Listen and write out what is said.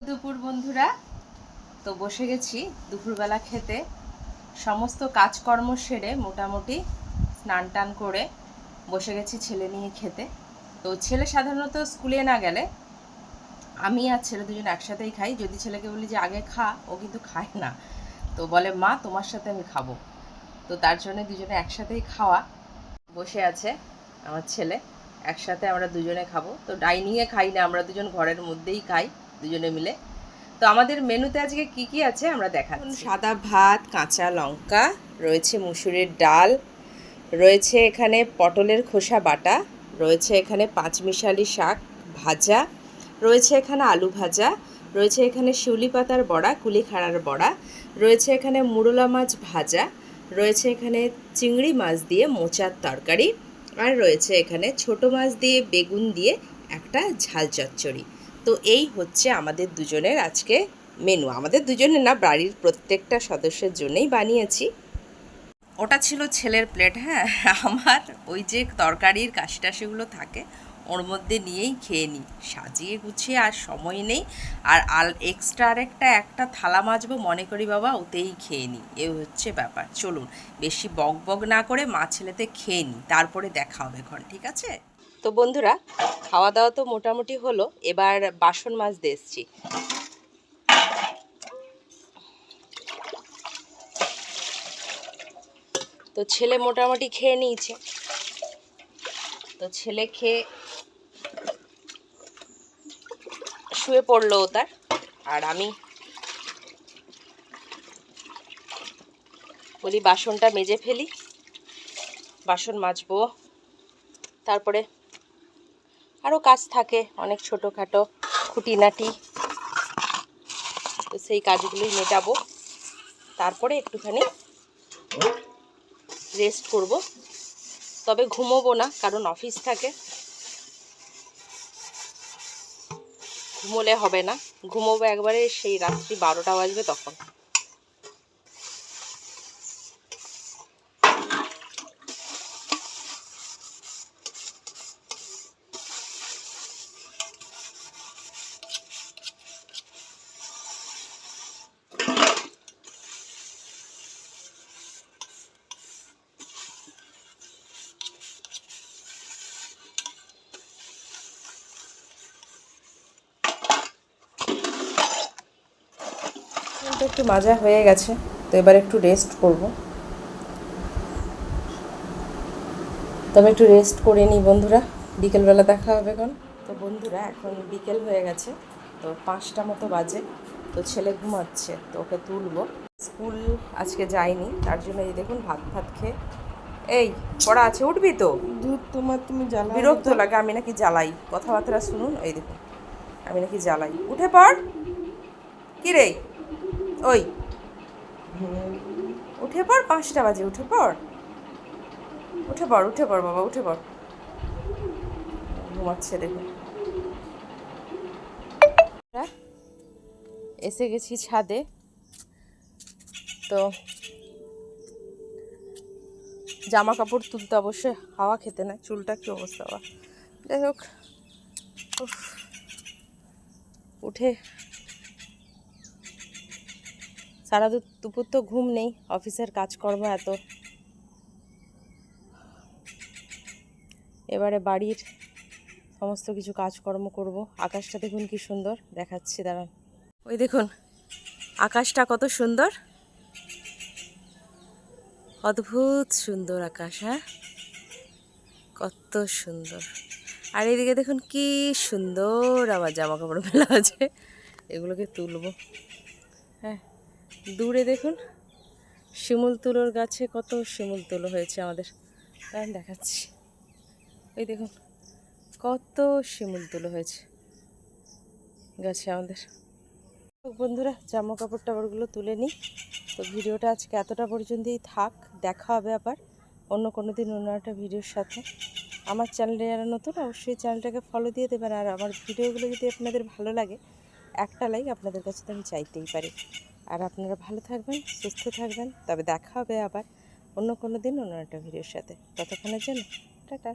দুপুর বন্ধুরা, তো বসে গেছি দুপুরবেলা খেতে। সমস্ত কাজকর্ম সেরে মোটামুটি স্নান টান করে বসে গেছি ছেলে নিয়ে খেতে। তো ছেলে সাধারণত স্কুলে না গেলে আমি আর ছেলে দুজন একসাথেই খাই। যদি ছেলেকে বলি যে আগে খা, ও কিন্তু খায় না, তো বলে মা তোমার সাথে আমি খাবো। তো তার জন্য দুজনে একসাথেই খাওয়া। বসে আছে আমার ছেলে, একসাথে আমরা দুজনে খাবো। তো ডাইনিংয়ে খাই না, আমরা দুজন ঘরের মধ্যেই খাই দুজনে মিলে। তো আমাদের মেনুতে আজকে কি কি আছে আমরা দেখাচ্ছি। সাদা ভাত, কাঁচা লঙ্কা, রয়েছে মুসুরির ডাল, রয়েছে এখানে পটলের খোসা বাটা, রয়েছে এখানে পাঁচমিশালি শাক ভাজা, রয়েছে এখানে আলু ভাজা, রয়েছে এখানে শিউলি পাতার বড়া, কুলিখাড়ার বড়া, রয়েছে এখানে মুরলা মাছ ভাজা, রয়েছে এখানে চিংড়ি মাছ দিয়ে মোচার তরকারি, আর রয়েছে এখানে ছোট মাছ দিয়ে বেগুন দিয়ে একটা ঝাল চচ্চড়ি। তো এই হচ্ছে আমাদের দুজনের আজকে মেনু। আমাদের দুজনের না, বাড়ির প্রত্যেকটা সদস্যের জন্যই বানিয়েছি। ওটা ছিল ছেলের প্লেট, হ্যাঁ। আমার ওই যে তরকারির কাশিটাশিগুলো থাকে ওর মধ্যে নিয়েই খেয়ে নিই, সাজিয়ে গুছিয়ে আর সময় নেই। আর এক্সট্রা একটা থালা মাজবো মনে করি বাবা, ওতেই খেয়ে নিই। এ হচ্ছে ব্যাপার। চলুন বেশি বক বক না করে মা ছেলেতে খেয়ে নিই, তারপরে দেখা হবে এখন, ঠিক আছে? তো বন্ধুরা, খাওয়া দাওয়া তো মোটামুটি হলো, এবার বাসন মাজতে এসছি। তো ছেলে মোটামুটি খেয়ে নিয়েছে, তো ছেলে খেয়ে শুয়ে পড়লো তার। আর আমি বলি বাসনটা মেজে ফেলি, বাসন মাজবো, তারপরে আরও কাজ থাকে অনেক ছোটোখাটো খুঁটিনাটি, তো সেই কাজগুলোই মেটাবো। তারপরে একটুখানি রেস্ট করব, তবে ঘুমোবো না, কারণ অফিস থাকে, ঘুমোলে হবে না। ঘুমোবো একবারে সেই রাত্রি 12টা বাজবে তখন। একটু মাজা হয়ে গেছে, তো এবার একটু রেস্ট করব। তবে একটু রেস্ট করে নিই বন্ধুরা, বিকেলবেলা দেখা হবে এখন। তো বন্ধুরা, এখন বিকেল হয়ে গেছে, তো 5টা মতো বাজে। তো ছেলে ঘুমাচ্ছে, তো ওকে তুলবো। স্কুল আজকে যায়নি, তার জন্য এই দেখুন ভাত ভাত খেয়ে, এই পড়া আছে, উঠবি তো? দুধ তোমার, তুমি জ্বালাই, বিরক্ত লাগে। আমি নাকি জ্বালাই, কথাবার্তা শুনুন। এই দেখুন, আমি নাকি জ্বালাই। উঠে পড়। কি রে, ওই উঠে পড়, 5টা বাজে, উঠে পড়, উঠে পড়, উঠে পড় বাবা, উঠে পড়। ঘুমাচ্ছে দেখুন। এসে গেছি ছাদে, তো জামা কাপড় তুলতে অবশ্যই হাওয়া খেতে না, চুলটা কি অবস্থা বা, যাই হোক। উঠে সারা দুপুর তো ঘুম নেই, অফিসের কাজকর্ম এত। এবারে বাড়ির সমস্ত কিছু কাজকর্ম করব। আকাশটা দেখুন কি সুন্দর দেখাচ্ছি, দাঁড়ান। ওই দেখুন আকাশটা কত সুন্দর, অদ্ভুত সুন্দর আকাশ, হ্যাঁ, কত সুন্দর। আর এদিকে দেখুন কি সুন্দর আমার জামা কাপড় মেলা আছে, এগুলোকে তুলবো। হ্যাঁ, দূরে দেখুন শিমুল তুলোর গাছে কত শিমুল তুলো হয়েছে আমাদের, দেখাচ্ছি। ওই দেখুন কত শিমুল তুলো হয়েছে গাছে আমাদের। বন্ধুরা, জামা কাপড় টাপড়গুলো তুলে নিই। তো ভিডিওটা আজকে এতটা পর্যন্তই থাক, দেখা হবে আবার অন্য কোনো দিন অন্য একটা ভিডিওর সাথে। আমার চ্যানেলে যারা নতুন, অবশ্যই চ্যানেলটাকে ফলো দিয়ে দেবেন। আর আমার ভিডিওগুলো যদি আপনাদের ভালো লাগে, একটা লাইক আপনাদের কাছে তো আমি চাইতেই পারি। আর আপনারা ভালো থাকবেন, সুস্থ থাকবেন, তবে দেখা হবে আবার অন্য কোনো দিন অন্য একটা ভিডিওর সাথে। ততক্ষণের জন্য টাটা।